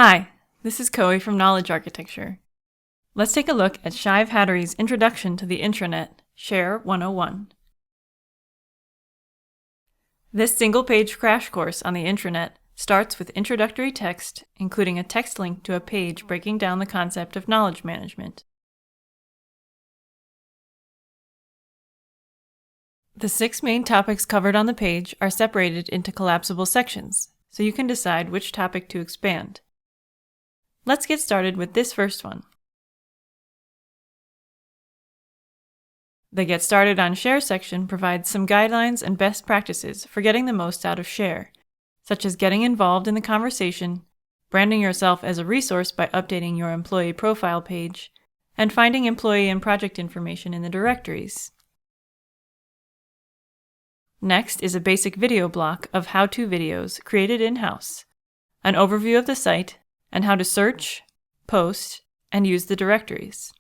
Hi, this is Koei from Knowledge Architecture. Let's take a look at Shive-Hattery's Introduction to the Intranet, Share 101. This single-page crash course on the intranet starts with introductory text, including a text link to a page breaking down the concept of knowledge management. The 6 main topics covered on the page are separated into collapsible sections, so you can decide which topic to expand. Let's get started with this first one. The Get Started on Share section provides some guidelines and best practices for getting the most out of Share, such as getting involved in the conversation, branding yourself as a resource by updating your employee profile page, and finding employee and project information in the directories. Next is a basic video block of how-to videos created in-house, an overview of the site, and how to search, post, and use the directories.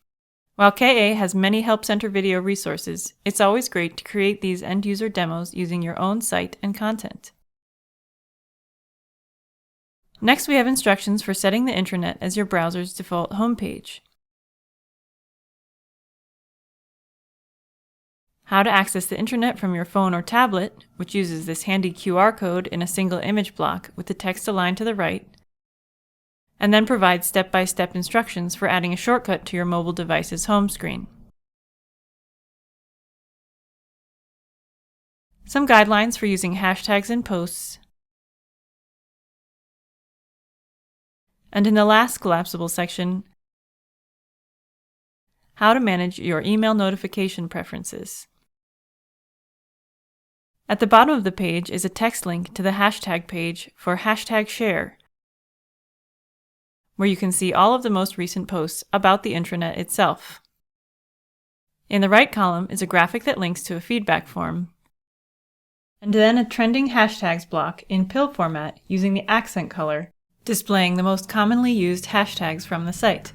While KA has many Help Center video resources, it's always great to create these end-user demos using your own site and content. Next, we have instructions for setting the intranet as your browser's default homepage. How to access the intranet from your phone or tablet, which uses this handy QR code in a single image block with the text aligned to the right, and then provides step-by-step instructions for adding a shortcut to your mobile device's home screen. Some guidelines for using hashtags in posts, and in the last collapsible section, how to manage your email notification preferences. At the bottom of the page is a text link to the hashtag page for #share, where you can see all of the most recent posts about the intranet itself. In the right column is a graphic that links to a feedback form, and then a trending hashtags block in pill format using the accent color, displaying the most commonly used hashtags from the site.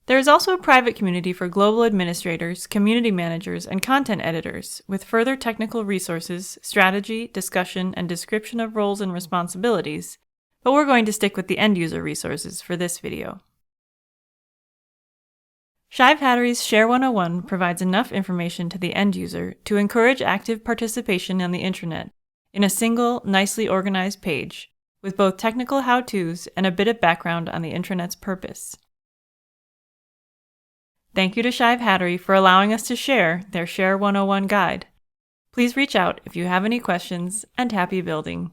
There is also a private community for global administrators, community managers, and content editors, with further technical resources, strategy, discussion, and description of roles and responsibilities, but we're going to stick with the end-user resources for this video. Shive-Hattery's Share 101 provides enough information to the end user to encourage active participation on the intranet in a single, nicely organized page, with both technical how-tos and a bit of background on the intranet's purpose. Thank you to Shive-Hattery for allowing us to share their Share 101 guide. Please reach out if you have any questions, and happy building!